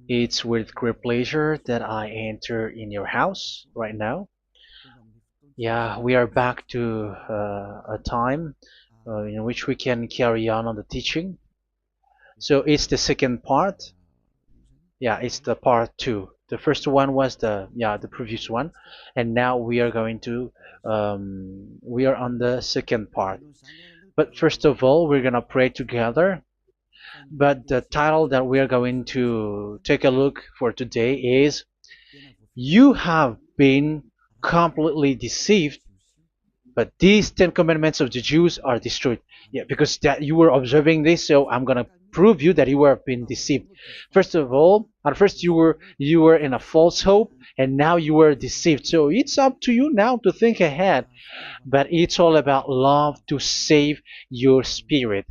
It's with great pleasure that I enter in your house right now. Yeah, we are back to a time in which we can carry on the teaching. So it's the second part. Yeah, it's the part two. The first one was the previous one, and now we are going to we are on the second part. But first of all, we're gonna pray together. But the title that we are going to take a look for today is "You have been completely deceived, but these Ten Commandments of the Jews are destroyed." Yeah, because that you were observing this, so I'm gonna prove you that you were being deceived. First of all, at first you were in a false hope, and now you were deceived. So it's up to you now to think ahead. But it's all about love to save your spirit.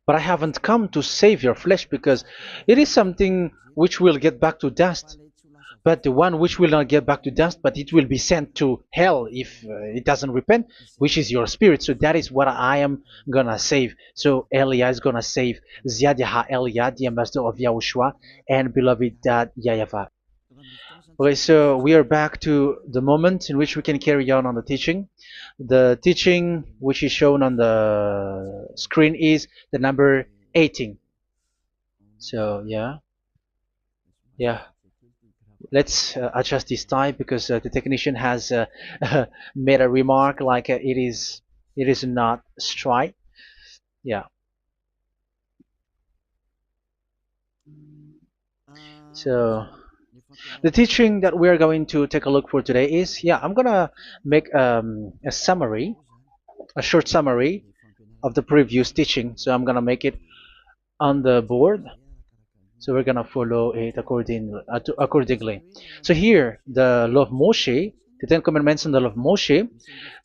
But I haven't come to save your flesh because it is something which will get back to dust. But the one which will not get back to dust, but it will be sent to hell if it doesn't repent, which is your spirit. So that is what I am gonna save. So Elia is gonna save Ziadiha Elia, the ambassador of Yahushua, and beloved dad YAHVAH. Okay, so we are back to the moment in which we can carry on the teaching. The teaching which is shown on the screen is the number 18. So yeah, let's adjust this time because the technician has made a remark like it is not straight. Yeah. So the teaching that we are going to take a look for today is, I'm gonna make a summary, a short summary of the previous teaching. So I'm gonna make it on the board. So we're gonna follow it accordingly. So here, the law of Moshe, the Ten Commandments and the law of Moshe,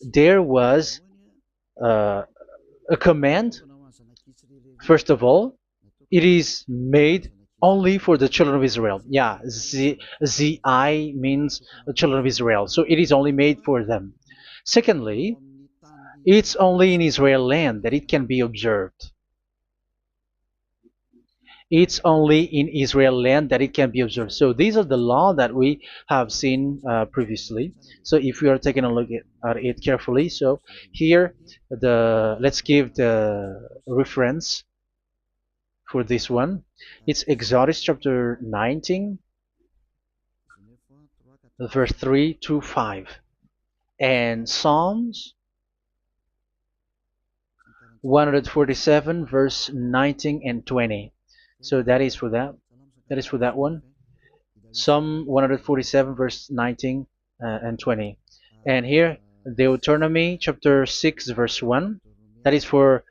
there was uh, a command. First of all, it is made only for the children of Israel. Yeah, Z I means the children of Israel. So it is only made for them. Secondly, it's only in Israel land that it can be observed. It's only in Israel land that it can be observed. So these are the law that we have seen previously. So if we are taking a look at it carefully, so here let's give the reference for this one. It's Exodus chapter 19, verse 3 to 5, and Psalms 147, verse 19 and 20. So that is for that. That is for that one. Psalm 147, verse 19 and 20. And here, Deuteronomy chapter 6, verse 1. That is for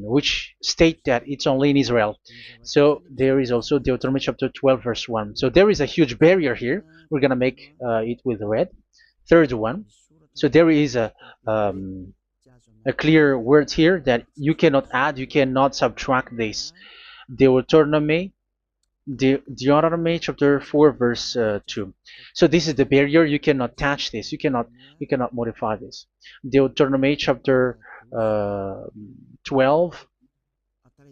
which state that it's only in Israel. So there is also Deuteronomy chapter 12, verse 1. So there is a huge barrier here. We're going to make it with red. Third one. So there is a clear word here that you cannot add, you cannot subtract this. Deuteronomy chapter 4, verse 2. So this is the barrier. You cannot touch this. You cannot modify this. Deuteronomy chapter 12,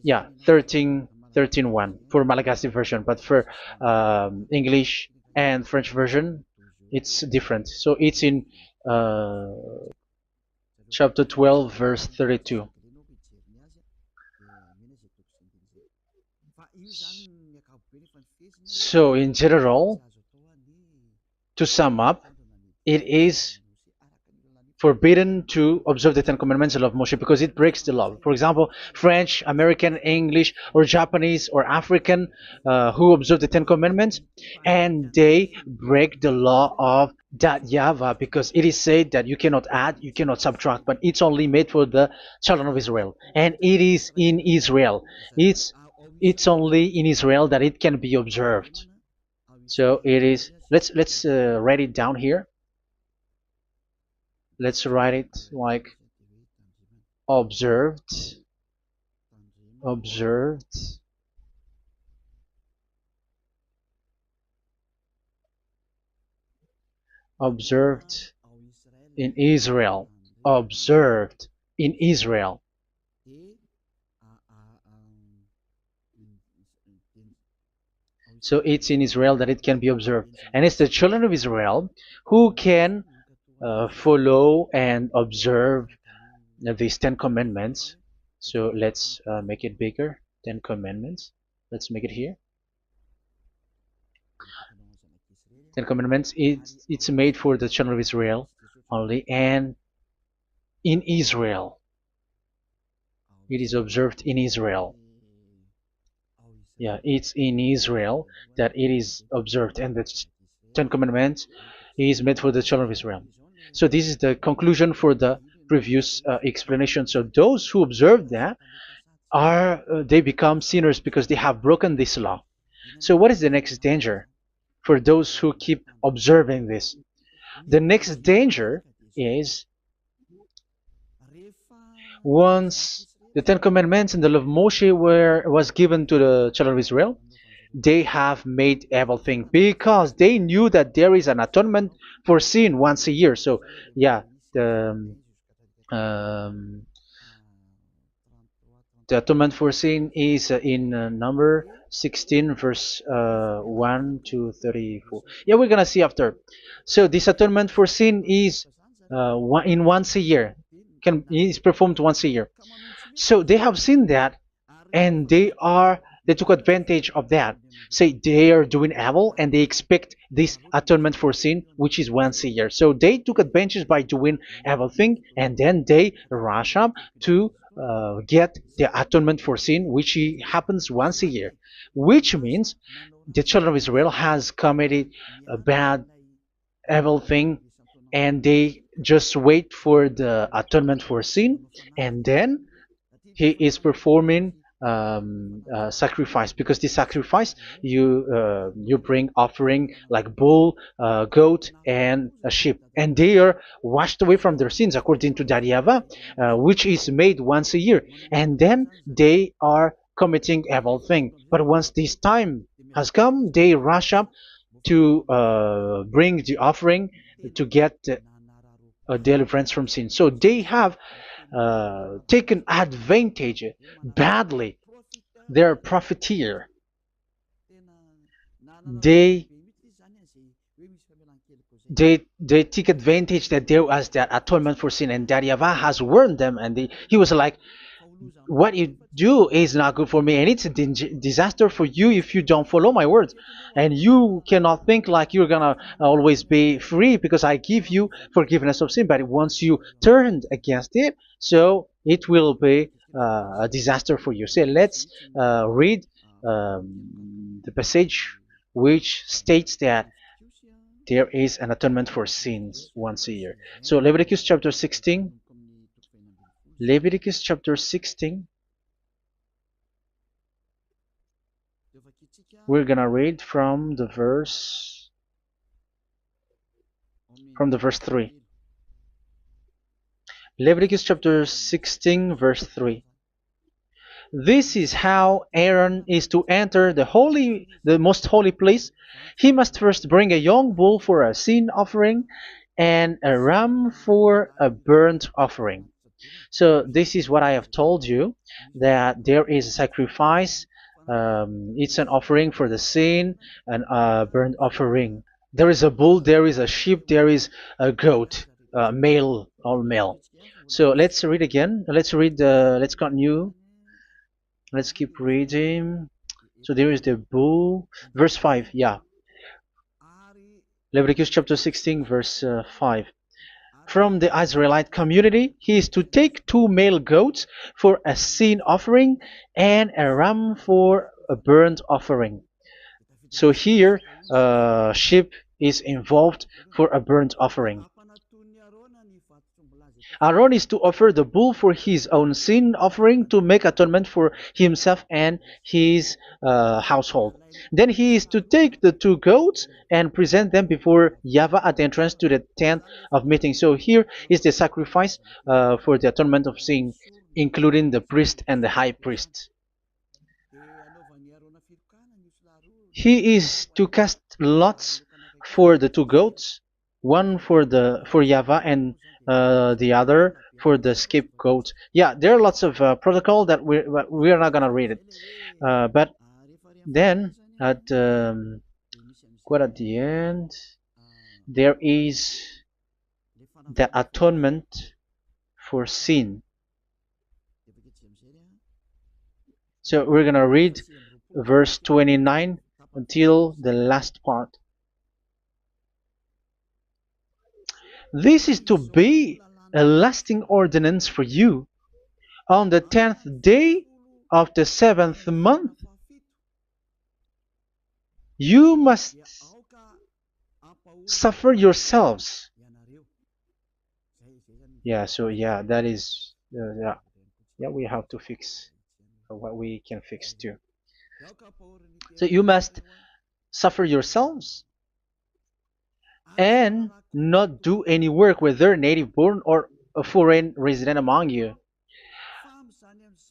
13:1 for Malagasy version, but for English and French version, it's different. So it's in chapter 12, verse 32. So in general, to sum up, it is forbidden to observe the Ten Commandments of Moshe because it breaks the law. For example, French, American, English, or Japanese or African who observe the Ten Commandments and they break the law of that YAHVAH because it is said that you cannot add, you cannot subtract, but it's only made for the children of Israel, and it is in Israel. It's only in Israel that it can be observed. So it is. Let's write it down here. Let's write it like observed, observed, observed in Israel, observed in Israel. So it's in Israel that it can be observed. And it's the children of Israel who can follow and observe these 10 commandments. So let's make it bigger. 10 commandments. Let's make it here. 10 commandments. It's made for the children of Israel only, and in Israel. It is observed in Israel. Yeah, it's in Israel that it is observed, and the Ten Commandments is made for the children of Israel. So this is the conclusion for the previous explanation. So those who observe that are they become sinners because they have broken this law. So what is the next danger for those who keep observing this? The next danger is once the Ten Commandments and the law of Moshe was given to the children of Israel, they have made everything because they knew that there is an atonement for sin once a year. So yeah, um, the atonement for sin is in number 16 verse 1 to 34. Yeah, we're gonna see after. So this atonement for sin is once a year, is performed once a year. So they have seen that, and they took advantage of that. Say they are doing evil and they expect this atonement for sin, which is once a year. So they took advantage by doing evil thing, and then they rush up to get the atonement for sin, which happens once a year, which means the children of Israel has committed a bad evil thing, and they just wait for the atonement for sin, and then he is performing sacrifice, because the sacrifice you bring offering like bull, goat, and a sheep, and they are washed away from their sins according to that YAHVAH, which is made once a year, and then they are committing evil thing. But once this time has come, they rush up to bring the offering to get deliverance from sin. So they have taken advantage badly. They're profiteer. They they take advantage that there was that atonement for sin, and that YAHVAH has warned them, and he was like, what you do is not good for me, and it's a disaster for you if you don't follow my words, and you cannot think like you're gonna always be free because I give you forgiveness of sin, but once you turned against it, so it will be a disaster for you. So let's read the passage which states that there is an atonement for sins once a year. So Leviticus chapter 16. Leviticus chapter 16. We're gonna read from the verse 3. Leviticus chapter 16 verse 3. This is how Aaron is to enter the most holy place. He must first bring a young bull for a sin offering and a ram for a burnt offering. So this is what I have told you, that there is a sacrifice. It's an offering for the sin, and a burnt offering. There is a bull, there is a sheep, there is a goat, male, all male. So let's read again. Let's continue. Let's keep reading. So there is the bull. Verse 5, yeah. Leviticus chapter 16, verse 5. From the Israelite community, he is to take 2 male goats for a sin offering and a ram for a burnt offering. So here, sheep is involved for a burnt offering. Aaron is to offer the bull for his own sin offering to make atonement for himself and his household. Then he is to take the 2 goats and present them before YAHVAH at the entrance to the tent of meeting. So here is the sacrifice for the atonement of sin, including the priest and the high priest. He is to cast lots for the 2 goats, one for YAHVAH and the other for the scapegoat. Yeah, there are lots of protocol that we are not gonna read it, but then at quite at the end, there is the atonement for sin. So we're gonna read verse 29 until the last part. This is to be a lasting ordinance for you. On the 10th day of the 7th month, you must suffer yourselves. Yeah, so yeah, that is, yeah, we have to fix what we can fix too. So you must suffer yourselves and not do any work, whether native born or a foreign resident among you.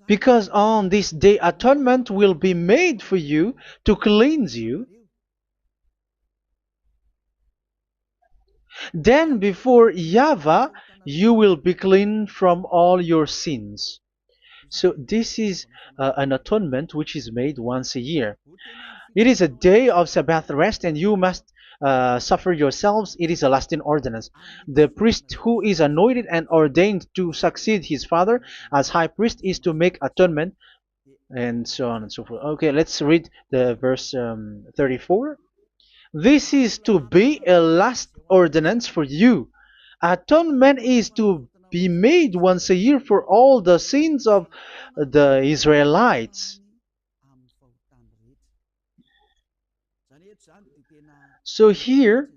Because on this day atonement will be made for you to cleanse you. Then before YAHVAH you will be clean from all your sins. So this is an atonement which is made once a year. It is a day of Sabbath rest, and you must suffer yourselves. It is a lasting ordinance. The priest who is anointed and ordained to succeed his father as high priest is to make atonement, and so on and so forth. Okay, let's read the verse 34. This is to be a last ordinance for you. Atonement is to be made once a year for all the sins of the Israelites. So here,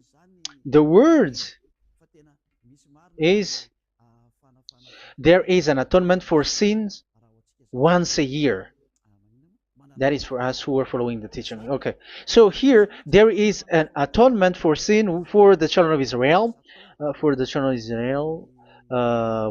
the words is there is an atonement for sins once a year. That is for us who are following the teaching. Okay, so here there is an atonement for sin for the children of Israel,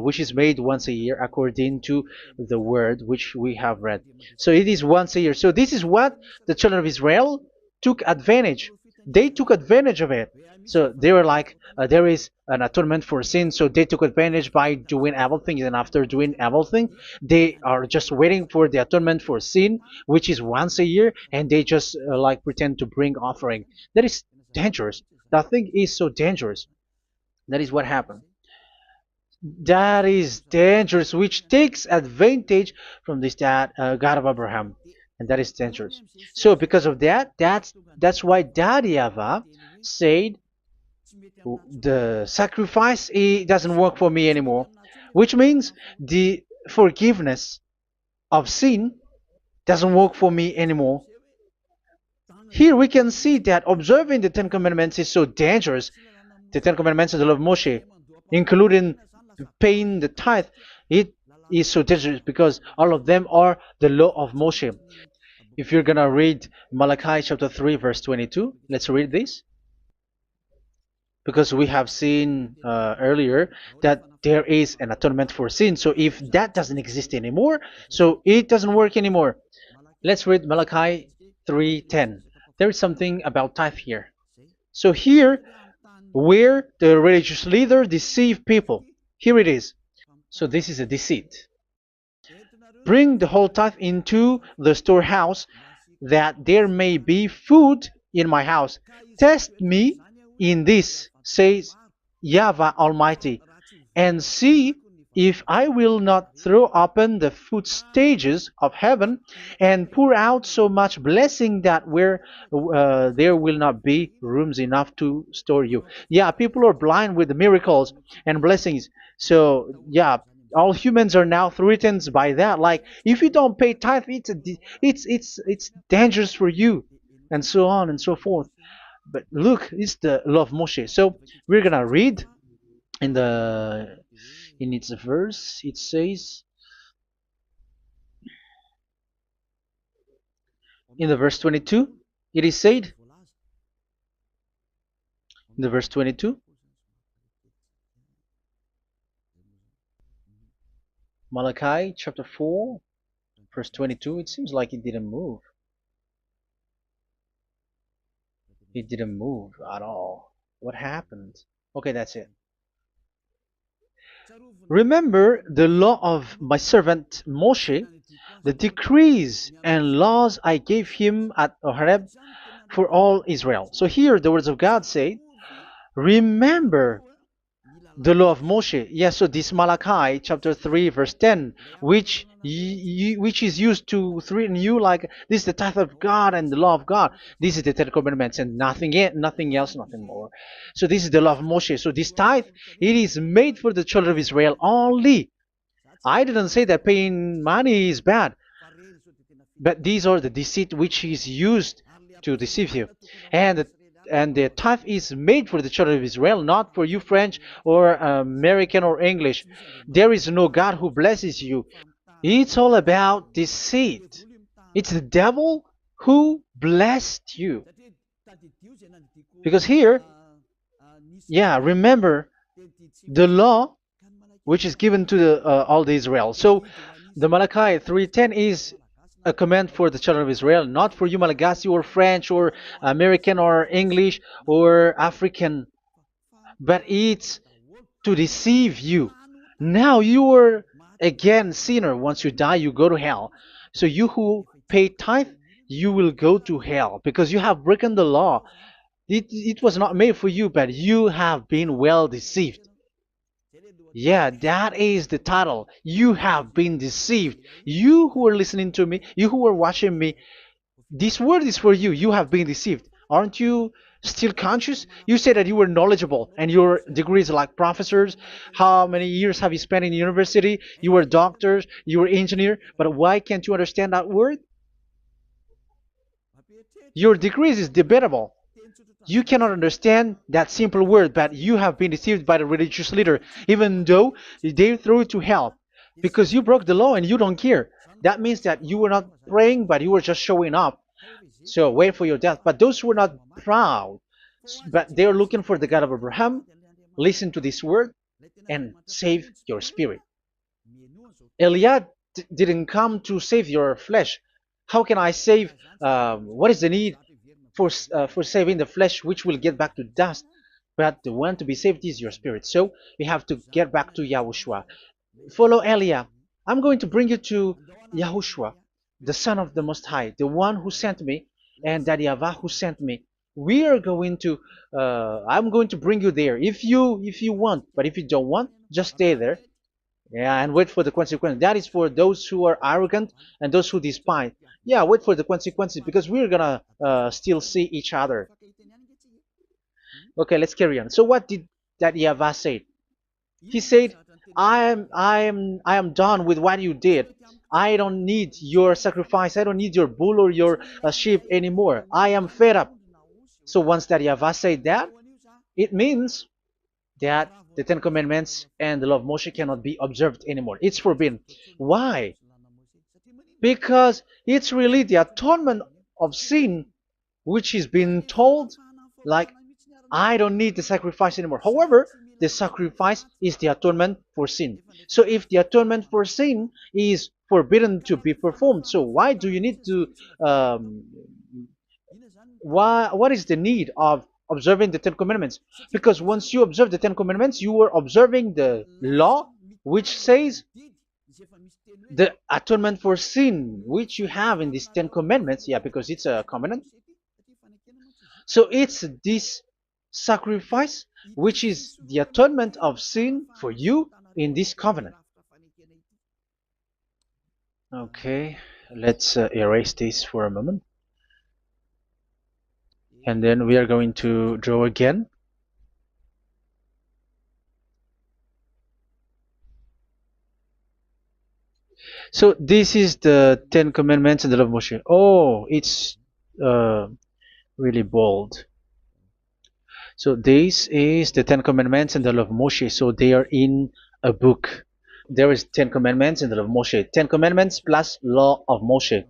which is made once a year according to the word which we have read. So it is once a year. So this is what the children of Israel took advantage. They took advantage of it. So they were like, there is an atonement for sin, so they took advantage by doing everything, and after doing everything, they are just waiting for the atonement for sin, which is once a year, and they just like pretend to bring offering. That is dangerous. That thing is so dangerous. That is what happened. That is dangerous, which takes advantage from this God of Abraham, and that is dangerous. So because of that, that's why YAHVAH said the sacrifice, it doesn't work for me anymore, which means the forgiveness of sin doesn't work for me anymore. Here we can see that observing the Ten Commandments is so dangerous. The Ten Commandments of the law of Moshe, including paying the tithe, it is so dangerous because all of them are the law of Moshe. If you're gonna read Malachi chapter 3 verse 22, let's read this. Because we have seen earlier that there is an atonement for sin. So if that doesn't exist anymore, so it doesn't work anymore. Let's read Malachi 3:10. There is something about tithe here. So here, where the religious leader deceived people, here it is. So this is a deceit. Bring the whole tithe into the storehouse, that there may be food in my house. Test me in this, says YAHVAH Almighty, and see if I will not throw open the food stages of heaven and pour out so much blessing that where there will not be rooms enough to store you. Yeah, people are blind with the miracles and blessings. So yeah, all humans are now threatened by that. Like, if you don't pay tithe, it's dangerous for you, and so on and so forth. But look, it's the law of Moshe. So we're gonna read in its verse. It says in the verse 22. It is said in the verse 22. Malachi chapter 4 verse 22. It seems like it didn't move. It didn't move at all. What happened? Okay, that's it. Remember the law of my servant Moshe, the decrees and laws I gave him at Horeb for all Israel. So here the words of God say, remember the law of Moshe. Yes, so this Malachi chapter 3 verse 10, which is used to threaten you like this is the tithe of God and the law of God. This is the Ten Commandments and nothing else, nothing more. So this is the law of Moshe. So this tithe, it is made for the children of Israel only. I didn't say that paying money is bad, but these are the deceit which is used to deceive you. And the tithe is made for the children of Israel, not for you French or American or English. There is no God who blesses you. It's all about deceit. It's the devil who blessed you. Because here, yeah, remember the law which is given to all the Israel. So the Malachi 3:10 is a command for the children of Israel, not for you Malagasy or French or American or English or African, but it's to deceive you. Now you are again sinner. Once you die, you go to hell. So you who pay tithe, you will go to hell because you have broken the law. It was not made for you, but you have been well deceived. Yeah, that is the title. You have been deceived. You who are listening to me, you who are watching me, this word is for you. You have been deceived. Aren't you still conscious? You said that you were knowledgeable and your degrees like professors. How many years have you spent in university? You were doctors, you were engineer, but why can't you understand that word? Your degrees is debatable. You cannot understand that simple word, but you have been deceived by the religious leader, even though they threw you to hell because you broke the law and you don't care. That means that you were not praying, but you were just showing up. So wait for your death. But those who are not proud, but they are looking for the God of Abraham, listen to this word and save your spirit. Eliah didn't come to save your flesh. How can I save? What is the need for saving the flesh, which will get back to dust? But the one to be saved is your spirit. So we have to get back to Yahushua. Follow Eliah. I'm going to bring you to Yahushua, the Son of the Most High, the one who sent me, and that YAHVAH who sent me. We are going to. I'm going to bring you there if you want, but if you don't want, just stay there. Yeah, and wait for the consequence. That is for those who are arrogant and those who despise. Yeah, wait for the consequences because we're gonna still see each other. Okay, let's carry on. So what did that YAHVAH say? He said, I am done with what you did. I don't need your sacrifice. I don't need your bull or your sheep anymore. I am fed up. So once that YAHVAH said that, it means that the Ten Commandments and the law of Moshe cannot be observed anymore. It's forbidden. Why? Because it's really the atonement of sin which is being told, like, I don't need the sacrifice anymore. However, the sacrifice is the atonement for sin. So if the atonement for sin is forbidden to be performed, so why do you need to what is the need of observing the Ten Commandments? Because once you observe the Ten Commandments, you are observing the law which says the atonement for sin which you have in these Ten Commandments. Yeah, because it's a covenant. So it's this sacrifice which is the atonement of sin for you in this covenant. Okay, let's erase this for a moment. And then we are going to draw again. So this is the Ten Commandments and the law of Moshe. Oh, it's really bold. So this is the Ten Commandments and the law of Moshe. So they are in a book. There is Ten Commandments and the law of Moshe. Ten Commandments plus law of Moshe.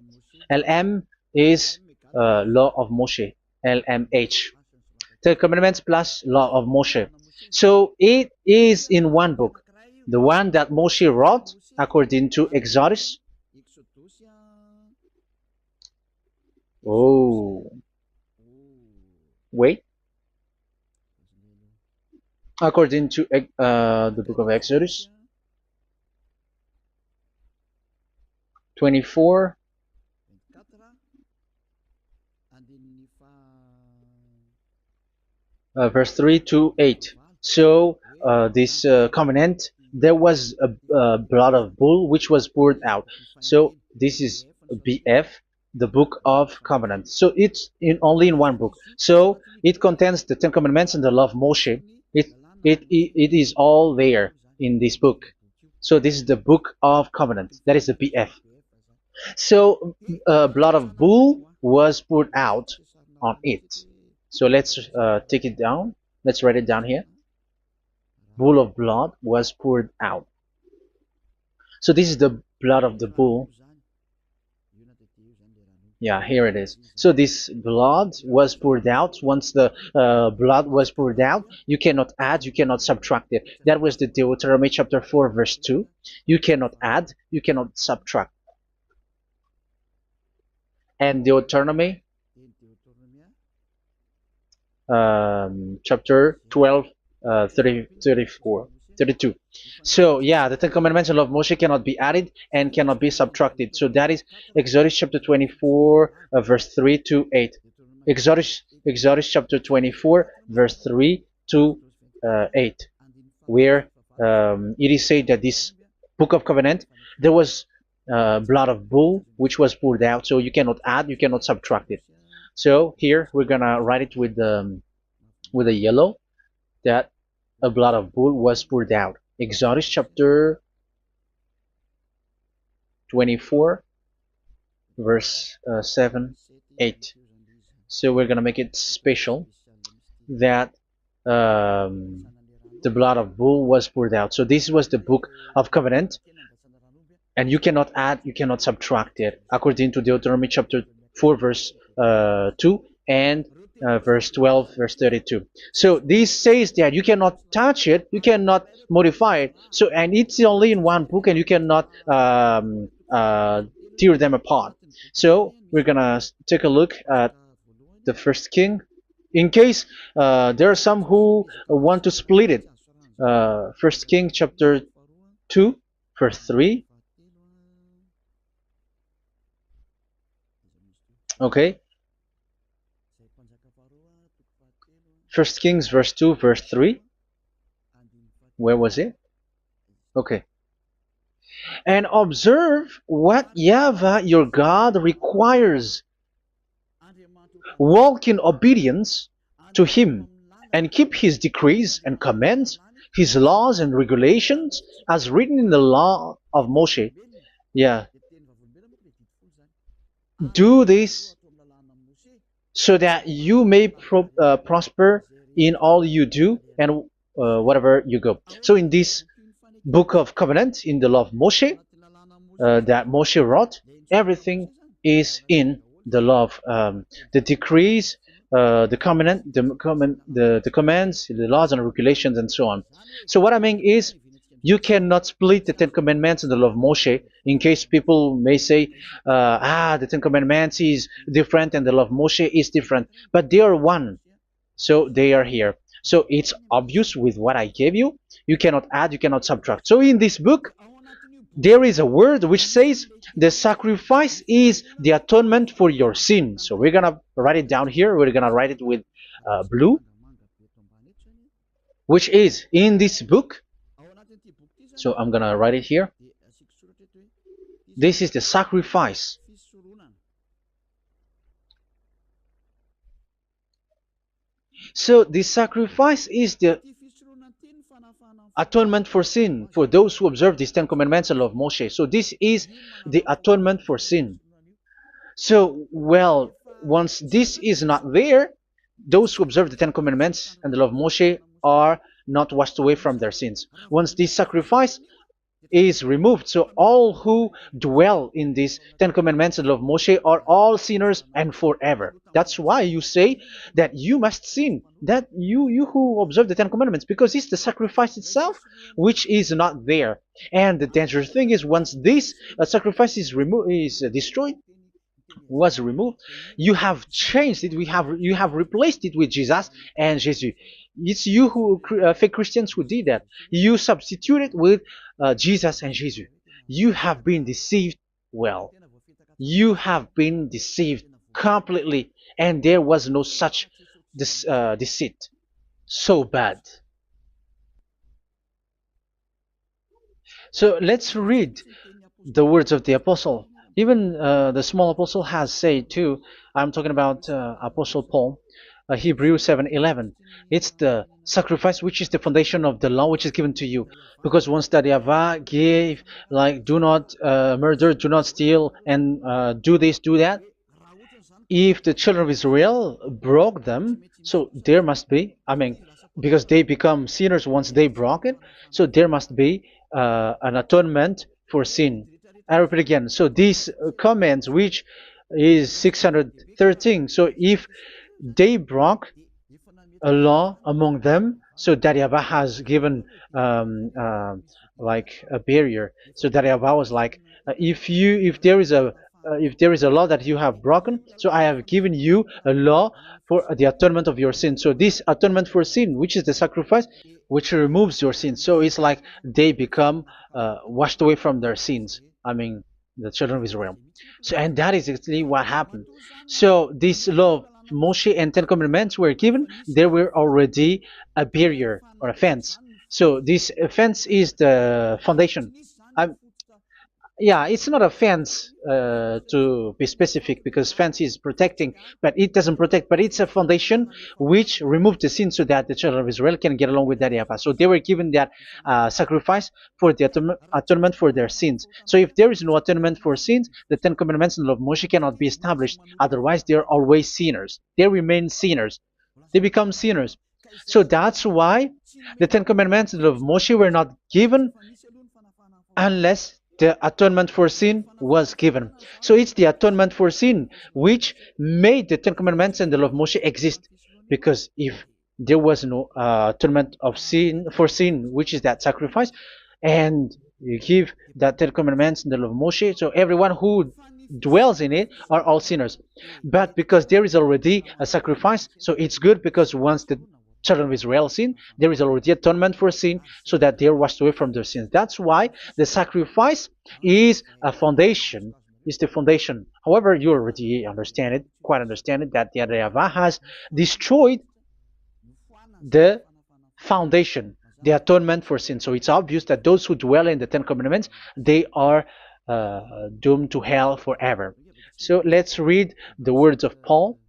LM is law of Moshe. LMH. Ten Commandments plus law of Moshe. So it is in one book. The one that Moshe wrote according to Exodus. Oh, wait. According to the book of Exodus. 24, verse 3 to 8. So this covenant, there was a blood of bull which was poured out. So this is BF, the book of covenant. So it's only in one book. So it contains the Ten Commandments and the law of Moshe. It is all there in this book. So this is the book of covenant. That is the BF. So blood of bull was poured out on it. So let's take it down. Let's write it down here. Bull of blood was poured out. So this is the blood of the bull. Yeah, here it is. So this blood was poured out. Once the blood was poured out, you cannot add, you cannot subtract it. That was the Deuteronomy chapter 4, verse 2. You cannot add, you cannot subtract. And Deuteronomy chapter 12, 34, 32. So yeah, the Ten Commandments and law of Moshe cannot be added and cannot be subtracted. So that is Exodus chapter 24, verse 3 to 8. Exodus chapter 24, verse 3 to 8, where it is said that this book of covenant, there was blood of bull which was poured out. So you cannot add, you cannot subtract it. So here we're gonna write it with a yellow, that a blood of bull was poured out. Exodus chapter 24, verse 7, 8. So we're gonna make it special that the blood of bull was poured out. So this was the book of covenant, and you cannot add, you cannot subtract it, according to Deuteronomy chapter 4, verse 2 and verse 12, verse 32. So this says that you cannot touch it, you cannot modify it. So, and it's only in one book, and you cannot tear them apart. So we're gonna take a look at the first king. In case there are some who want to split it, First King chapter 2, verse 3. Okay. First Kings verse 2, verse 3. Where was it? Okay. And observe what YAHVAH your God requires. Walk in obedience to him, and keep his decrees and commands, his laws and regulations, as written in the law of Moshe. Yeah. Do this so that you may prosper in all you do and whatever you go. So in this book of covenant, in the law of Moshe, that Moshe wrote, everything is in the law of the decrees, the covenant, the commands, the laws and regulations, and so on. So what I mean is, you cannot split the Ten Commandments and the law of Moshe. In case people may say, the Ten Commandments is different and the law of Moshe is different, but they are one. So they are here. So it's obvious with what I gave you. You cannot add, you cannot subtract. So in this book, there is a word which says the sacrifice is the atonement for your sin. So we're gonna write it down here. We're gonna write it with blue, which is in this book. So I'm gonna write it here. This is the sacrifice. So the sacrifice is the atonement for sin for those who observe these Ten Commandments and law of Moshe. So this is the atonement for sin. So, well, once this is not there, those who observe the Ten Commandments and the law of Moshe are not washed away from their sins. Once this sacrifice is removed, so all who dwell in these Ten Commandments and law of Moshe are all sinners and forever. That's why you say that you must sin, that you who observe the Ten Commandments, because it's the sacrifice itself which is not there. And the dangerous thing is, once this sacrifice is destroyed, was removed, you have changed it. You have replaced it with Jesus and Jesus. It's you who fake Christians who did that. You substituted with Jesus and Jesus. You have been deceived well. You have been deceived completely, and there was no such deceit. So bad. So let's read the words of the apostle. Even the small apostle has said too. I'm talking about Apostle Paul, Hebrews 7:11. It's the sacrifice which is the foundation of the law which is given to you. Because once that YAHVAH gave, like, do not murder, do not steal, and do this, do that, if the children of Israel broke them, so there must be, I mean, because they become sinners once they broke it, so there must be an atonement for sin. I repeat again. So these commands, which is 613, so if they broke a law among them, so that YAHVAH has given like a barrier. So that YAHVAH was like, if there is a law that you have broken, so I have given you a law for the atonement of your sin. So this atonement for sin, which is the sacrifice, which removes your sins. So it's like they become washed away from their sins. I mean, the children of Israel. So, and that is exactly what happened. So this law of Moshe and Ten Commandments were given. There were already a barrier or a fence. So this fence is the foundation. I'm, yeah, it's not a fence to be specific, because fence is protecting, but it doesn't protect. But it's a foundation which removed the sin so that the children of Israel can get along with that YAHVAH. So they were given that sacrifice for the atonement for their sins. So if there is no atonement for sins, the Ten Commandments and the law of Moshe cannot be established. Otherwise, they are always sinners. They remain sinners. They become sinners. So that's why the Ten Commandments and the law of Moshe were not given unless the atonement for sin was given. So it's the atonement for sin which made the Ten Commandments and the law of Moshe exist. Because if there was no atonement of sin for sin, which is that sacrifice, and you give that Ten Commandments and the law of Moshe, so everyone who dwells in it are all sinners. But because there is already a sacrifice, so it's good, because once the children of Israel sin, there is already atonement for sin, so that they are washed away from their sins. That's why the sacrifice is a foundation, is the foundation. However, you already understand it, quite understand it, that the YAHVAH has destroyed the foundation, the atonement for sin. So it's obvious that those who dwell in the Ten Commandments, they are doomed to hell forever. So let's read the words of Paul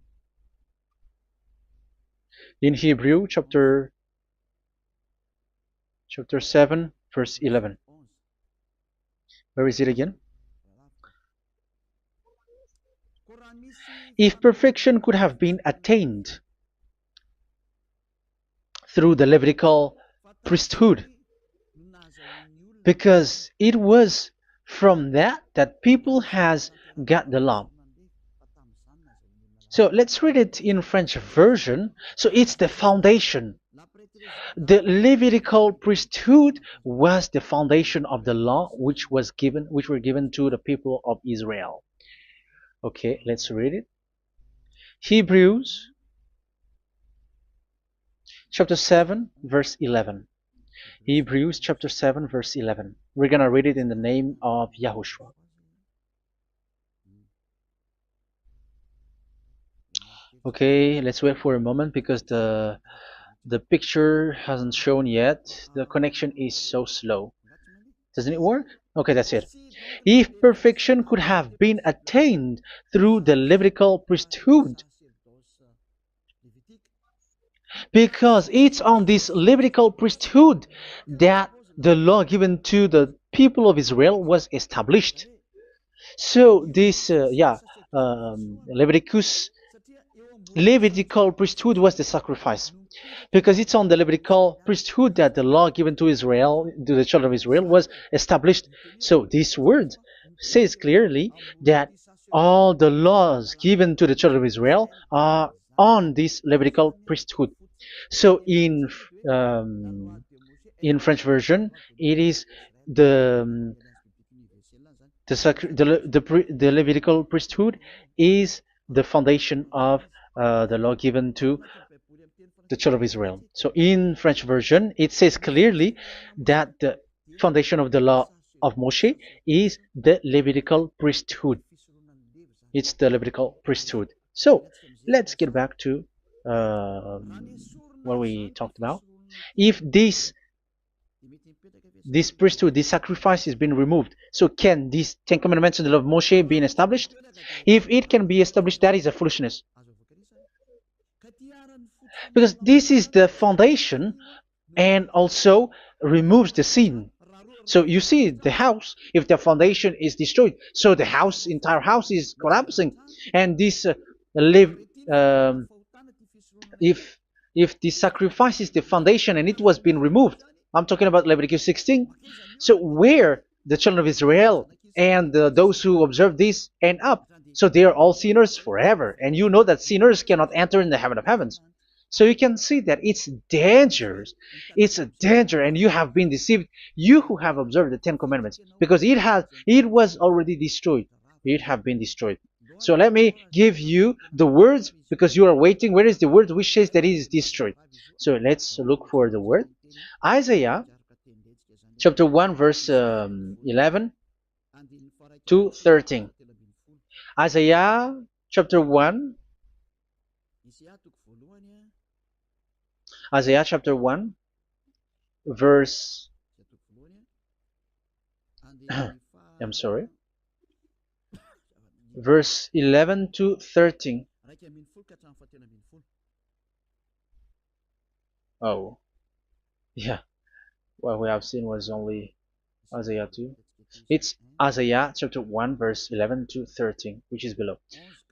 in Hebrew chapter 7 verse 11. Where is it again? If perfection could have been attained through the Levitical priesthood, because it was from that people has got the law. So let's read it in French version. So it's the foundation. The Levitical priesthood was the foundation of the law which were given to the people of Israel. Okay, let's read it. Hebrews chapter 7 verse 11. Hebrews chapter 7 verse 11. We're gonna read it in the name of YAHOSHUAH. Okay, let's wait for a moment, because the picture hasn't shown yet. The connection is so slow. Doesn't it work? Okay, that's it. If perfection could have been attained through the Levitical priesthood, because it's on this Levitical priesthood that the law given to the people of Israel was established. So this, Levitical priesthood was the sacrifice, because it's on the Levitical priesthood that the law given to Israel, to the children of Israel, was established. So this word says clearly that all the laws given to the children of Israel are on this Levitical priesthood. So in French version, it is the Levitical priesthood is the foundation of the law given to the children of Israel. So in French version, it says clearly that the foundation of the law of Moshe is the Levitical priesthood. It's the Levitical priesthood. So let's get back to what we talked about. If this priesthood, this sacrifice is being removed, so can these Ten Commandments and the law of Moshe be established? If it can be established, that is a foolishness. Because this is the foundation and also removes the sin. So you see the house, if the foundation is destroyed, so the house, entire house is collapsing. And this live, um, if the sacrifice is the foundation and it was being removed, I'm talking about Leviticus 16. So where the children of Israel and those who observe this end up, so they are all sinners forever. And you know that sinners cannot enter in the heaven of heavens. So you can see that it's dangerous. It's a danger, and you have been deceived. You who have observed the Ten Commandments, because it was already destroyed. It have been destroyed. So let me give you the words, because you are waiting. Where is the word which says that it is destroyed? So let's look for the word. Isaiah chapter 1 verse 11 to 13. Isaiah chapter 1. Isaiah chapter 1 verse I'm sorry, verse 11 to 13. Oh, yeah, what we have seen was only Isaiah 2. It's Isaiah chapter 1 verse 11 to 13, which is below.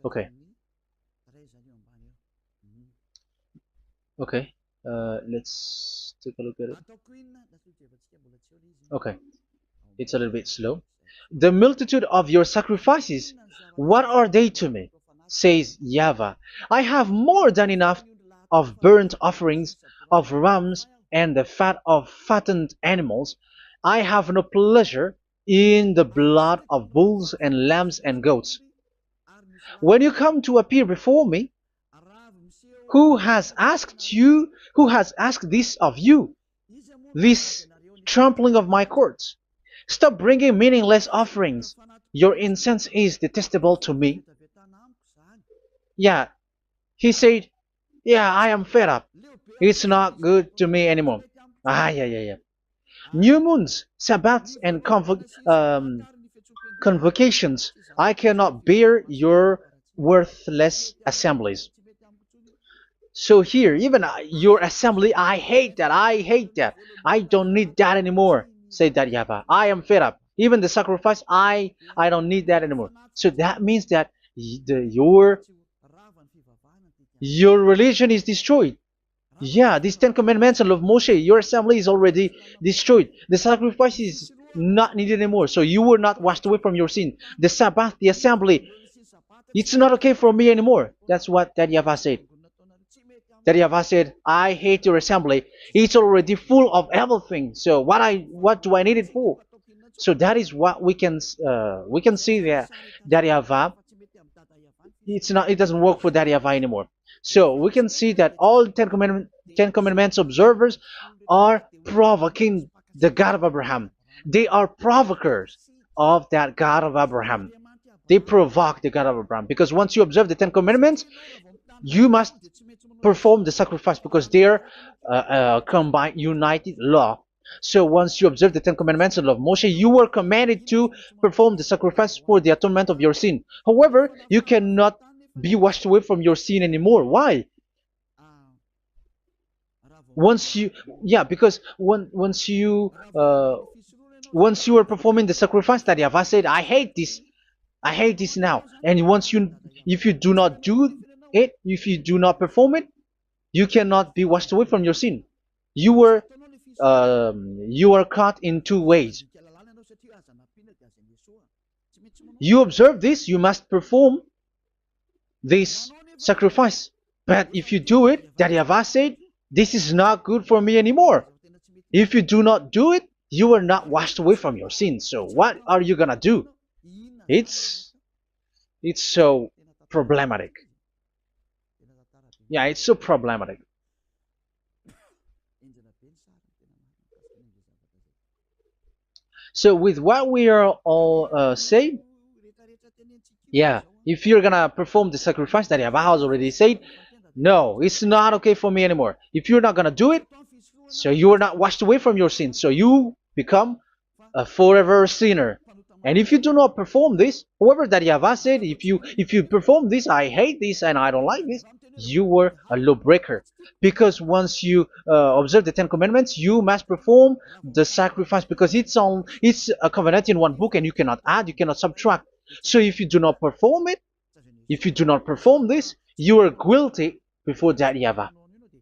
Okay. Okay. Let's take a look at it. Okay. It's a little bit slow. The multitude of your sacrifices, what are they to me? Says YAHVAH. I have more than enough of burnt offerings, of rams, and the fat of fattened animals. I have no pleasure in the blood of bulls and lambs and goats. When you come to appear before me, who has asked this of you, this trampling of my courts? Stop bringing meaningless offerings. Your incense is detestable to me. Yeah, he said, yeah, I am fed up. It's not good to me anymore. Yeah. New moons, Sabbaths, and convocations. I cannot bear your worthless assemblies. So here, even your assembly, I hate that. I hate that. I don't need that anymore. Say that, YAHVAH. I am fed up. Even the sacrifice, I don't need that anymore. So that means that your religion is destroyed. Yeah, these Ten Commandments and of Moshe, your assembly is already destroyed. The sacrifice is not needed anymore. So you were not washed away from your sin. The Sabbath, the assembly, it's not okay for me anymore. That's what that YAHVAH said. That YAHVAH said, I hate your assembly. It's already full of everything. So what do I need it for? So that is what we can see there. That YAHVAH, it doesn't work for that YAHVAH anymore. So we can see that all Ten Commandments observers are provoking the God of Abraham. They are provokers of that God of Abraham. They provoke the God of Abraham, because once you observe the Ten Commandments, you must perform the sacrifice, because they are combined, united law. So once you observe the Ten Commandments and law of Moshe, you were commanded to perform the sacrifice for the atonement of your sin. However, you cannot be washed away from your sin anymore. Why? Once you, yeah, because once you are performing the sacrifice, that YAHVAH said, I hate this now. And if you do not do it, if you do not perform it, you cannot be washed away from your sin. You are caught in two ways. You observe this, you must perform this sacrifice. But if you do it, that YAHVAH said, this is not good for me anymore. If you do not do it, you are not washed away from your sins. So what are you gonna do? It's so problematic. Yeah, it's so problematic. So with what we are all saying, yeah, if you're gonna perform the sacrifice that Yahweh has already said, no, it's not okay for me anymore. If you're not gonna do it, so you are not washed away from your sins, so you become a forever sinner. And if you do not perform this, whoever that Yahweh said, if you perform this, I hate this and I don't like this, you were a lawbreaker. Because once you observe the Ten Commandments, you must perform the sacrifice because it's a covenant in one book and you cannot add, you cannot subtract. So if you do not perform it, if you do not perform this, you are guilty before that Yahweh.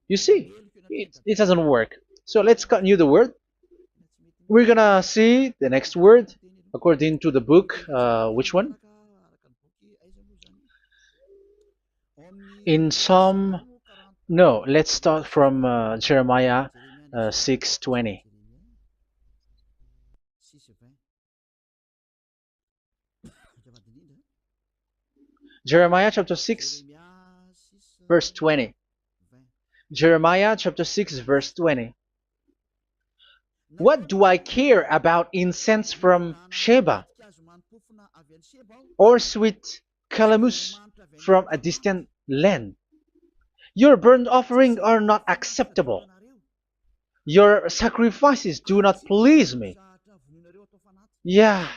You see, it doesn't work. So let's continue the word. We're gonna see the next word according to the book. Which one? In Psalm. No, let's start from Jeremiah 6:20. Jeremiah chapter 6, verse 20. Jeremiah chapter 6, verse 20. What do I care about incense from Sheba, or sweet calamus from a distant land? Your burnt offerings are not acceptable. Your sacrifices do not please me. Yeah,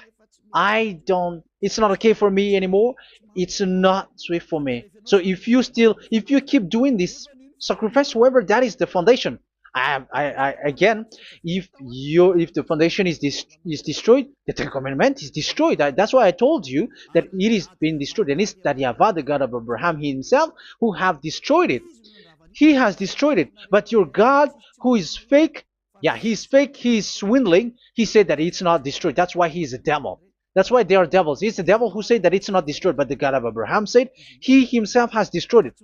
it's not okay for me anymore. It's not sweet for me. So if you keep doing this sacrifice, however, that is the foundation. Again, if the foundation is destroyed, the Ten Commandment is destroyed. That's why I told you that it is being destroyed, and it's that Yahweh, the God of Abraham himself, who have destroyed it. He has destroyed it. But your God, who is fake, yeah, he's fake, he's swindling. He said that it's not destroyed. That's why he is a devil. That's why they are devils. It's the devil who said that it's not destroyed, but the God of Abraham said he himself has destroyed it.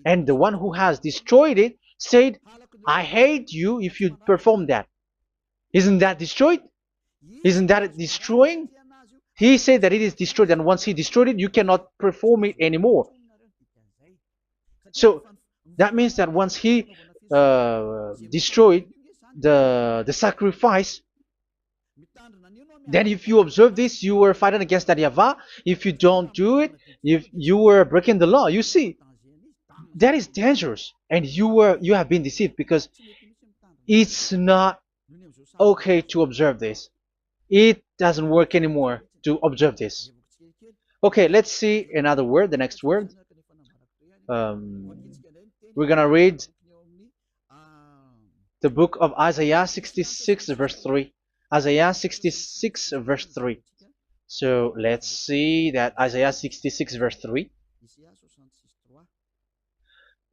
And the one who has destroyed it said, I hate you if you perform that. Isn't that destroyed? Isn't that destroying? He said that it is destroyed, and once he destroyed it, you cannot perform it anymore. So that means that once he destroyed the sacrifice, then if you observe this, you were fighting against that Yahweh. If you don't do it, if you were breaking the law, you see, that is dangerous, and you have been deceived because it's not okay to observe this. It doesn't work anymore to observe this. Okay, let's see another word, the next word. We're gonna read the book of Isaiah 66 verse 3. Isaiah 66 verse 3. So let's see that Isaiah 66 verse 3.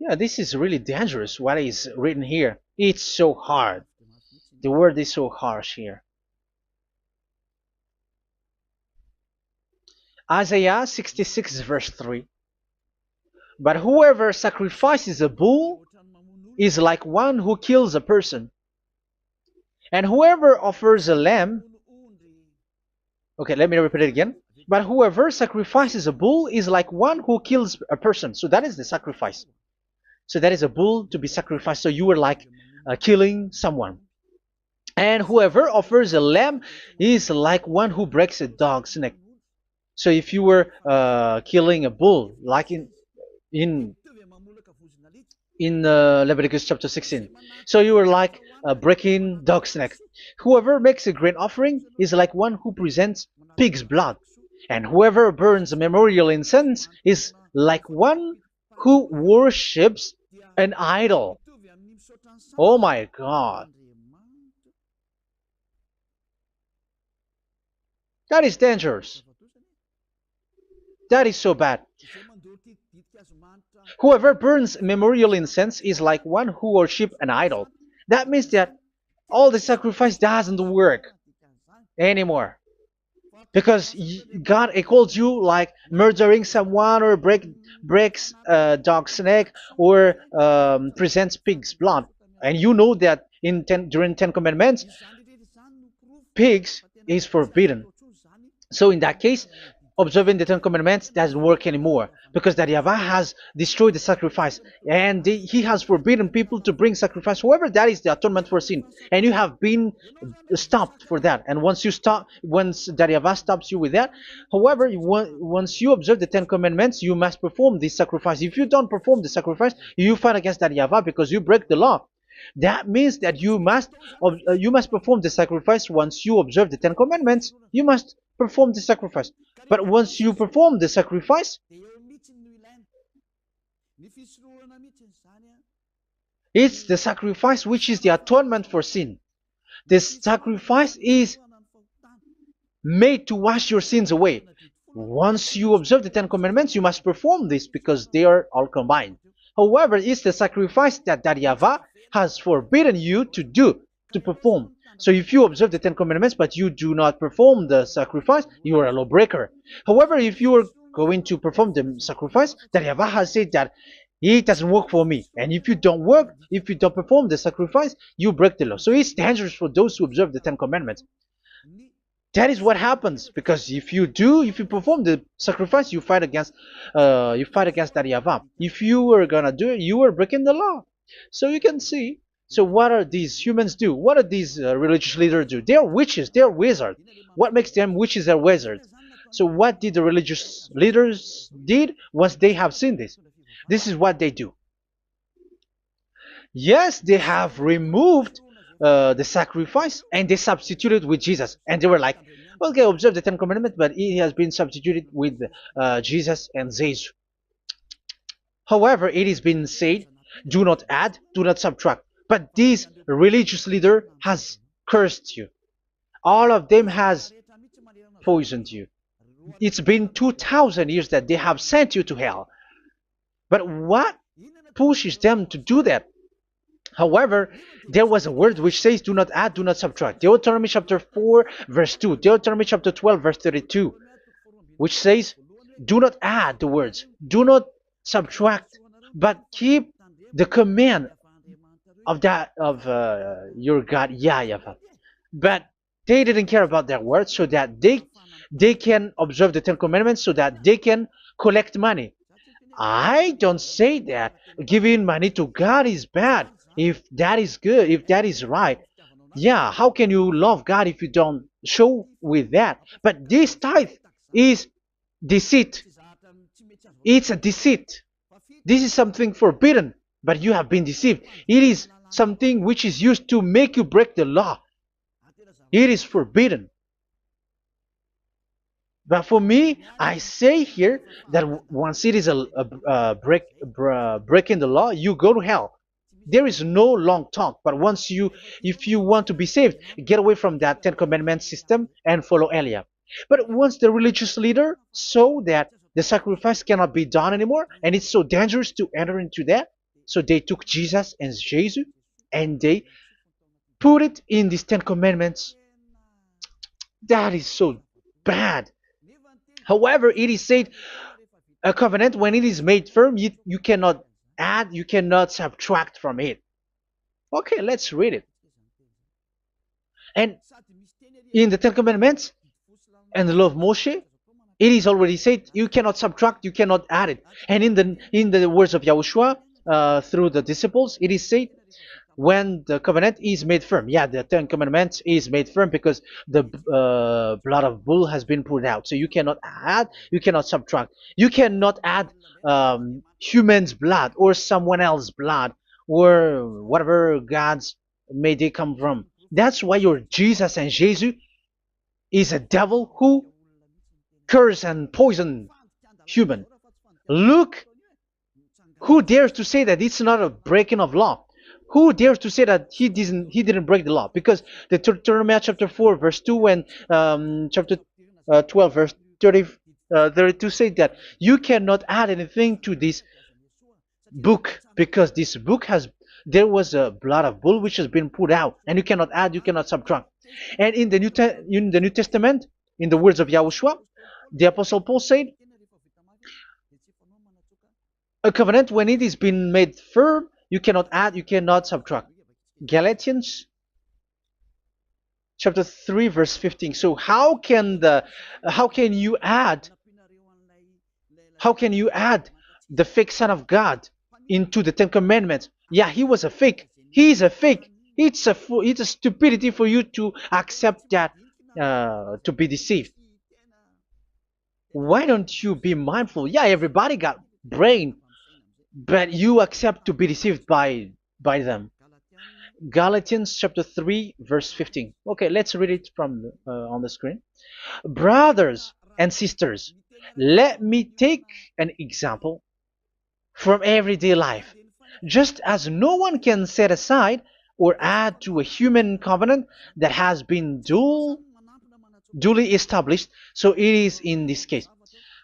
Yeah, this is really dangerous what is written here. It's so hard. The word is so harsh here. Isaiah 66 verse 3. But whoever sacrifices a bull is like one who kills a person. And whoever offers a lamb, okay, let me repeat it again. But whoever sacrifices a bull is like one who kills a person. So that is the sacrifice. So that is a bull to be sacrificed. So you were like killing someone. And whoever offers a lamb is like one who breaks a dog's neck. So if you were killing a bull, like in Leviticus chapter 16, so you were like breaking dog's neck. Whoever makes a grain offering is like one who presents pig's blood, and whoever burns a memorial incense is like one who worships an idol. Oh my God. That is dangerous. That is so bad. Whoever burns memorial incense is like one who worships an idol. That means that all the sacrifice doesn't work anymore. Because God equals you like murdering someone or breaks a dog's neck or presents pig's blood. And you know that during Ten Commandments, pigs is forbidden. So in that case, observing the Ten Commandments doesn't work anymore because that Yahweh has destroyed the sacrifice and he has forbidden people to bring sacrifice. However, that is the atonement for sin, and you have been stopped for that. And once you stop, once that Yahweh stops you with that, however, once you observe the Ten Commandments, you must perform this sacrifice. If you don't perform the sacrifice, you fight against that Yahweh because you break the law. That means that you must perform the sacrifice. Once you observe the Ten Commandments, you must perform the sacrifice. But once you perform the sacrifice, it's the sacrifice which is the atonement for sin. This sacrifice is made to wash your sins away. Once you observe the Ten Commandments, you must perform this because they are all combined. However, it's the sacrifice that Yahweh has forbidden you to do, to perform. So if you observe the Ten Commandments but you do not perform the sacrifice, you are a lawbreaker. However, if you are going to perform the sacrifice, that Yahweh has said that it doesn't work for me. And if you don't perform the sacrifice, you break the law. So it's dangerous for those who observe the Ten Commandments. That is what happens, because if you perform the sacrifice, you fight against that Yahweh. If you were gonna do it, you are breaking the law. So you can see. So what are these humans do? What are these religious leaders do? They are witches. They are wizards. What makes them witches or wizards? So what did the religious leaders did once they have seen this? This is what they do. Yes, they have removed the sacrifice and they substituted with Jesus. And they were like, okay, observe the Ten Commandments, but it has been substituted with Jesus and Jesus. However, it has been said, do not add, do not subtract. But this religious leader has cursed you. All of them has poisoned you. It's been 2,000 years that they have sent you to hell. But what pushes them to do that? However, there was a word which says, do not add, do not subtract. Deuteronomy chapter 4, verse 2. Deuteronomy chapter 12, verse 32. Which says, do not add the words. Do not subtract. But keep the command of your God, YAHVAH. But they didn't care about their words, so that they can observe the Ten Commandments, so that they can collect money. I don't say that giving money to God is bad. If that is good, if that is right, yeah, how can you love God if you don't show with that? But this tithe is deceit. It's a deceit. This is something forbidden, but you have been deceived. It is something which is used to make you break the law. It is forbidden. But for me, I say here that once it is breaking the law, you go to hell. There is no long talk. But if you want to be saved, get away from that Ten Commandments system and follow Eliah. But once the religious leader saw that the sacrifice cannot be done anymore, and it's so dangerous to enter into that, so they took Jesus and Jesus and they put it in these Ten Commandments. That is so bad. However, it is said a covenant, when it is made firm, you cannot add, you cannot subtract from it. Okay, let's read it. And in the Ten Commandments and the law of Moshe, it is already said you cannot subtract, you cannot add it. And in the words of YAHOSHUAH through the disciples, it is said when the covenant is made firm. Yeah, the Ten Commandments is made firm because the blood of bull has been poured out. So you cannot add, you cannot subtract. You cannot add human's blood or someone else's blood or whatever gods may they come from. That's why your Jesus and Jesus is a devil who curse and poison human. Look, who dares to say that it's not a breaking of law? Who dares to say that he didn't break the law? Because the Deuteronomy chapter 4 verse 2 and chapter 12 verse 32 say that you cannot add anything to this book, because this book there was a blood of bull which has been put out, and you cannot add, you cannot subtract. And in the New Testament, in the words of YAHOSHUAH, the Apostle Paul said, a covenant, when it is been made firm, you cannot add, you cannot subtract. Galatians chapter 3 verse 15. So how can you add How can you add the fake Son of God into the Ten Commandments? Yeah, he was a fake. He is a fake. It's a stupidity for you to accept that, to be deceived. Why don't you be mindful? Yeah, everybody got brain, but you accept to be deceived by them. Galatians chapter 3 verse 15. Okay, let's read it from on the screen. Brothers and sisters, let me take an example from everyday life. Just as no one can set aside or add to a human covenant that has been duly established, so it is in this case.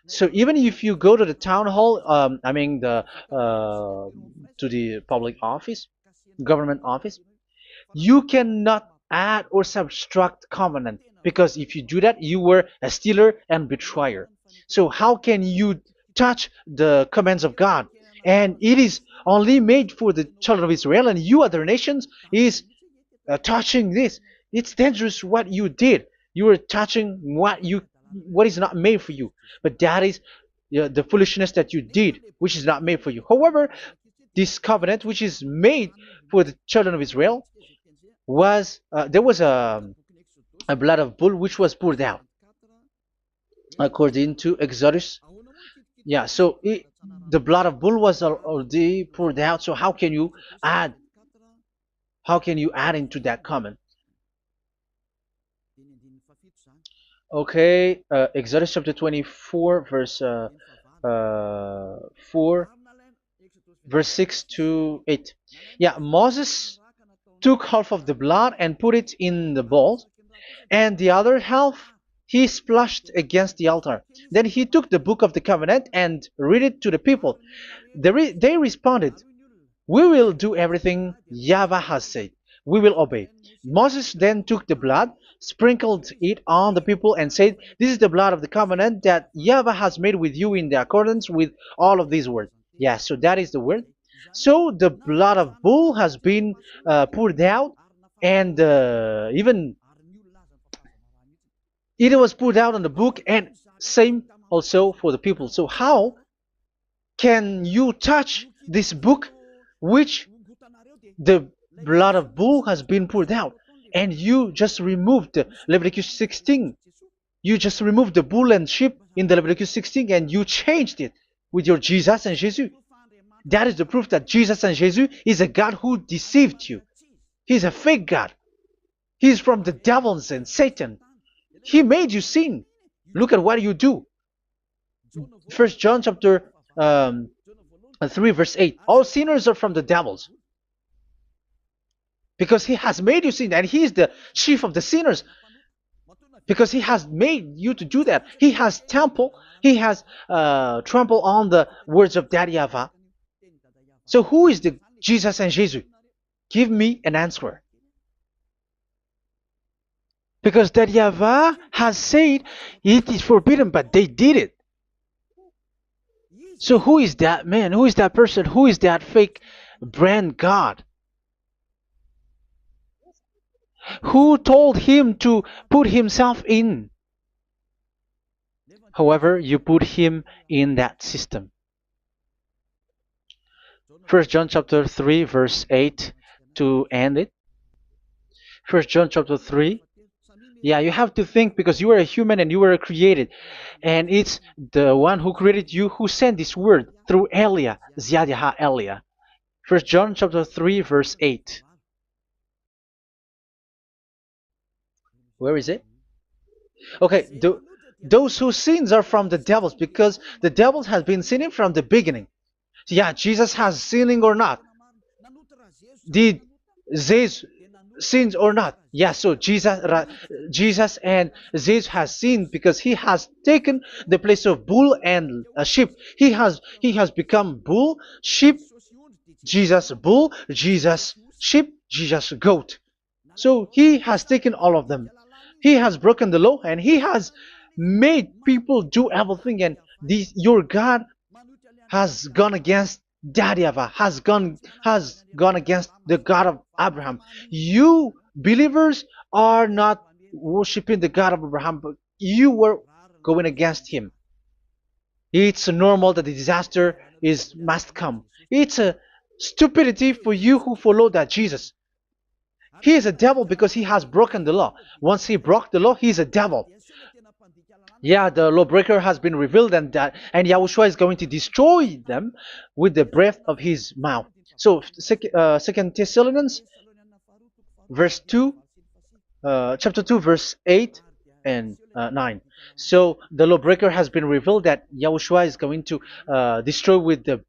So even if you go to the town hall, I mean to the public office, government office, you cannot add or subtract covenant, because if you do that, you were a stealer and betrayer. So how can you touch the commands of God? And it is only made for the children of Israel, and you other nations is touching this. It's dangerous what you did. You are touching what is not made for you. But that is the foolishness that you did, which is not made for you. However, this covenant, which is made for the children of Israel, was there was a blood of bull which was poured out according to Exodus. Yeah, so the blood of bull was already poured out. So add how can you add into that comment? Okay, Exodus chapter 24 verse 4 verse 6 to 8. Yeah, Moses took half of the blood and put it in the bowl, and the other half he splashed against the altar. Then he took the book of the covenant and read it to the people. They responded, "We will do everything YAHVAH has said. We will obey." Moses then took the blood, sprinkled it on the people, and said, "This is the blood of the covenant that YAHVAH has made with you in the accordance with all of these words." Yeah, so that is the word. So the blood of bull has been poured out, and even it was poured out on the book, and same also for the people. So how can you touch this book which the blood of bull has been poured out, and you just removed Leviticus 16? You just removed the bull and sheep in the Leviticus 16, and you changed it with your Jesus and Jesus. That is the proof that Jesus and Jesus is a God who deceived you. He's a fake God. He's from the devils and Satan. He made you sin. Look at what you do. First John chapter 3 verse 8. All sinners are from the devils, because he has made you sin, and he is the chief of the sinners, because he has made you to do that. He has trampled on the words of Daddy Yahvah. So who is the Jesus and Jesus? Give me an answer. Because Daddy Yahvah has said it is forbidden, but they did it. So who is that man? Who is that person? Who is that fake brand God? Who told him to put himself in? However, you put him in that system. First John chapter 3 verse 8 to end it. First John chapter 3. Yeah, you have to think, because you are a human and you were created. And it's the one who created you who sent this word through Elia, Ziadiha Elia. First John chapter 3 verse 8. Where is it? Okay, those whose sins are from the devils, because the devils has been sinning from the beginning. Yeah, Jesus has sinning or not? Did Jesus sins or not? Yeah, so Jesus and Jesus has sinned, because he has taken the place of bull and a sheep. He has become bull, sheep, Jesus bull, Jesus sheep, Jesus goat. So he has taken all of them. He has broken the law, and he has made people do everything. And your God has gone against Daddy Yahvah, has gone against the God of Abraham. You believers are not worshiping the God of Abraham, but you were going against him. It's normal that the disaster is must come. It's a stupidity for you who follow that Jesus. He is a devil because he has broken the law. Once he broke the law, he is a devil. Yeah, the lawbreaker has been revealed, and Yahushua is going to destroy them with the breath of his mouth. So, Second Thessalonians, verse 2, chapter 2, verse 8 and 9. So the lawbreaker has been revealed that Yahushua is going to destroy with the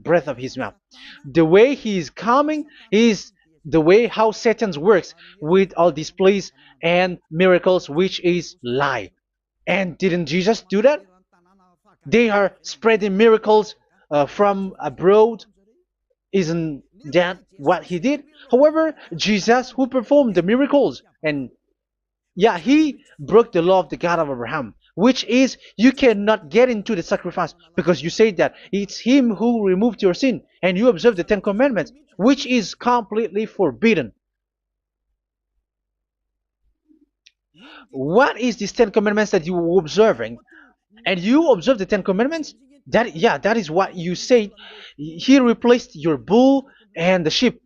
breath of his mouth. The way he is coming is the way how Satan works with all displays and miracles, which is lie. And didn't Jesus do that? They are spreading miracles from abroad. Isn't that what he did? However, Jesus, who performed the miracles, and yeah, he broke the law of the God of Abraham, which is you cannot get into the sacrifice because you say that it's him who removed your sin, and you observe the Ten Commandments, which is completely forbidden. What is these Ten Commandments that you were observing? And you observe the Ten Commandments? That is what you said. He replaced your bull and the sheep.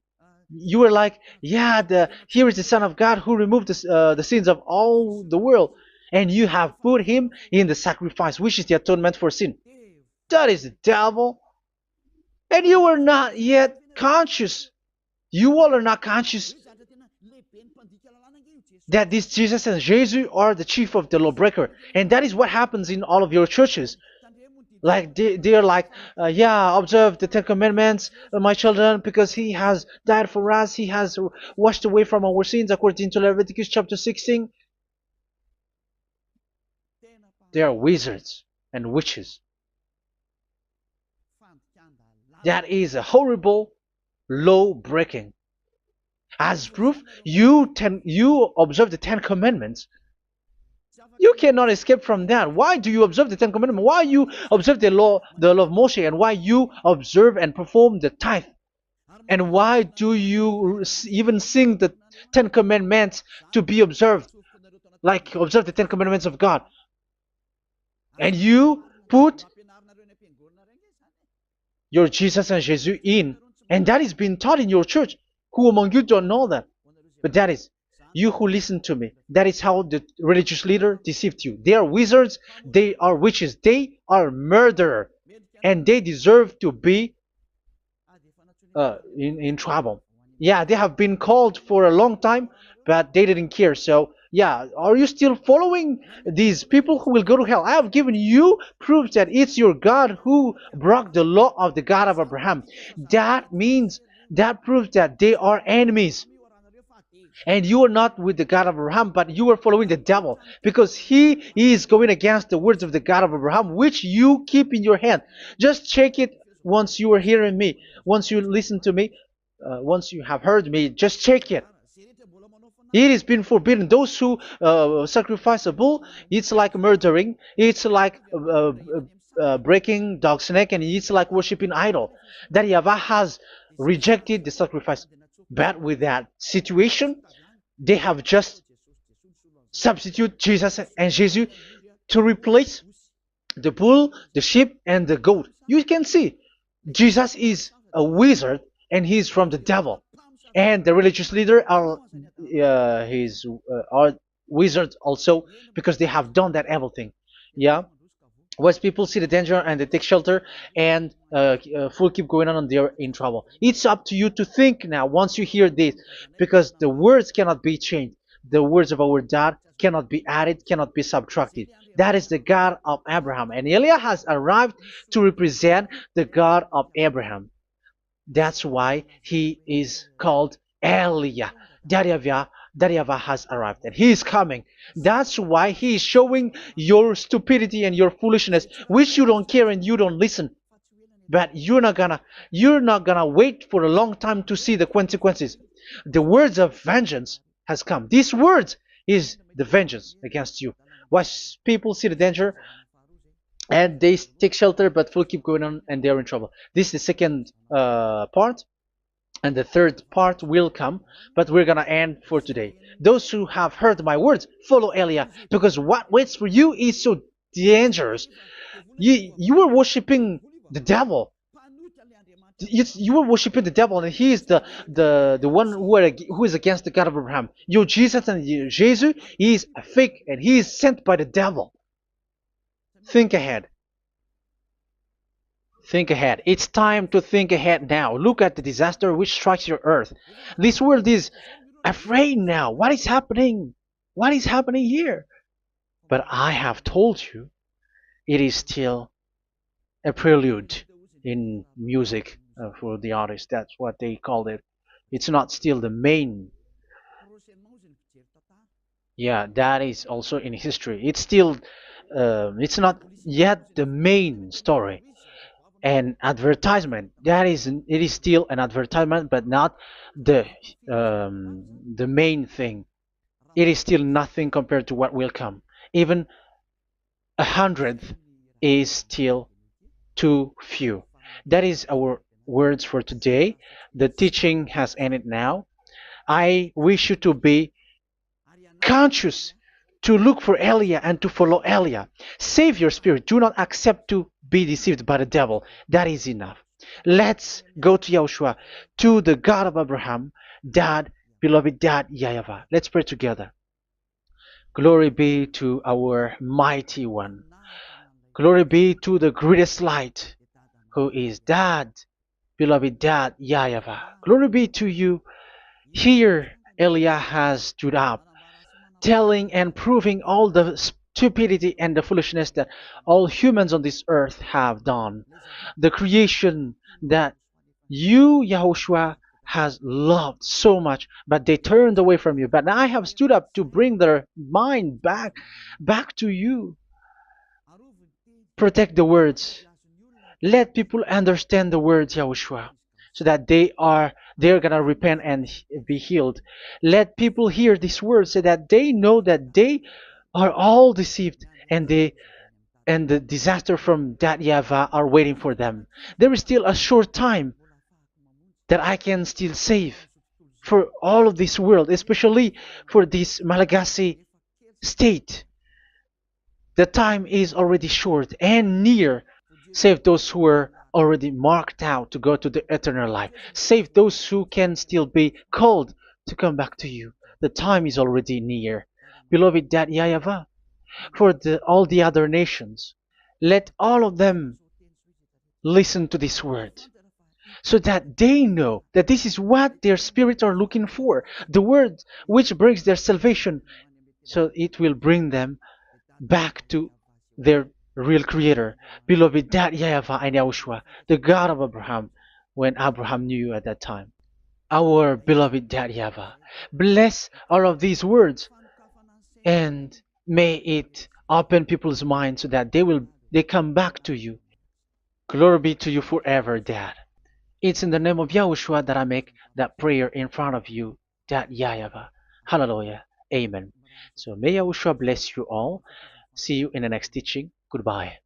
You were like, yeah, here is the Son of God who removed the sins of all the world, and you have put him in the sacrifice, which is the atonement for sin. That is the devil, and you are not yet conscious. You all are not conscious that this Jesus and Jesus are the chief of the lawbreaker, and that is what happens in all of your churches. Like they're like, yeah, observe the Ten Commandments, my children, because he has died for us. He has washed away from our sins, according to Leviticus chapter 16. They are wizards and witches. That is a horrible law breaking. As proof, you observe the Ten Commandments. You cannot escape from that. Why do you observe the Ten Commandments? Why you observe the law of Moshe, and why you observe and perform the tithe? And why do you even sing the Ten Commandments to be observed? Like observe the Ten Commandments of God. And you put your Jesus and Jesus in. And that is being taught in your church. Who among you don't know that? But that is you who listen to me. That is how the religious leader deceived you. They are wizards. They are witches. They are murderers. And they deserve to be in trouble. Yeah, they have been called for a long time, but they didn't care. So, yeah, are you still following these people who will go to hell? I have given you proof that it's your God who broke the law of the God of Abraham. That proves that they are enemies. And you are not with the God of Abraham, but you are following the devil, because he is going against the words of the God of Abraham, which you keep in your hand. Just check it once you are hearing me, once you listen to me, once you have heard me, just check it. It has been forbidden. Those who sacrifice a bull, it's like murdering, it's like breaking dog's neck, and it's like worshiping idol. That YAHVAH has rejected the sacrifice. But with that situation, they have just substitute Jesus and Jesus to replace the bull, the sheep, and the goat. You can see Jesus is a wizard, and he is from the devil. And the religious leader are are wizards also, because they have done that evil thing. Yeah. Once people see the danger and they take shelter, and full keep going on, and they're in trouble. It's up to you to think now once you hear this, because the words cannot be changed. The words of our God cannot be added, cannot be subtracted. That is the God of Abraham, and Eliah has arrived to represent the God of Abraham. That's why he is called Eliah. Yahyavah has arrived, and he is coming. That's why he is showing your stupidity and your foolishness, which you don't care and you don't listen. But you're not gonna wait for a long time to see the consequences. The words of vengeance has come. These words is the vengeance against you. Once people see the danger and they take shelter, but will keep going on, and they're in trouble. This is the second part. And the third part will come, but we're gonna end for today. Those who have heard my words, follow Eliah, because what waits for you is so dangerous. You were worshiping the devil. You were worshiping the devil, and he is the one who is against the God of Abraham. Your Jesus and your Jesus, he is a fake, and he is sent by the devil. Think ahead. Think ahead. It's time to think ahead now. Look at the disaster which strikes your earth. This world is afraid now. What is happening? What is happening here? But I have told you, it is still a prelude in music for the artist. That's what they called it. It's not still the main. Yeah, that is also in history. It's still, it's not yet the main story. And advertisement, that is, it is still an advertisement, but not the the main thing. It is still nothing compared to what will come. Even a hundredth is still too few. That is our words for today. The teaching has ended now. I wish you to be conscious, to look for Elia and to follow Elia. Save your spirit. Do not accept to be deceived by the devil. That is enough. Let's go to Yahushua, to the God of Abraham, Dad, beloved Dad, YAHVAH. Let's pray together. Glory be to our mighty one. Glory be to the greatest light, who is Dad, beloved Dad, YAHVAH. Glory be to you. Here, Elia has stood up, telling and proving all the stupidity and the foolishness that all humans on this earth have done. The creation that you, Yahushua, has loved so much, but they turned away from you. But I have stood up to bring their mind back to you. Protect the words. Let people understand the words, Yahushua, so that they're gonna repent and be healed. Let people hear these words so that they know that they are all deceived, and the disaster from that YAHVAH are waiting for them. There is still a short time that I can still save for all of this world, especially for this Malagasy state. The time is already short and near. Save those who are already marked out to go to the eternal life. Save those who can still be called to come back to you. The time is already near. Beloved Dad YAHVAH, for all the other nations, let all of them listen to this word, so that they know that this is what their spirits are looking for, the word which brings their salvation, so it will bring them back to their real creator, beloved Dad YAHVAH and Yahushua, the God of Abraham, when Abraham knew you at that time. Our beloved Dad YAHVAH, bless all of these words, and may it open people's minds so that they come back to you. Glory be to you forever, Dad. It's in the name of Yahushua that I make that prayer in front of you, Dad YAHVAH. Hallelujah. Amen. So may Yahushua bless you all. See you in the next teaching. Goodbye.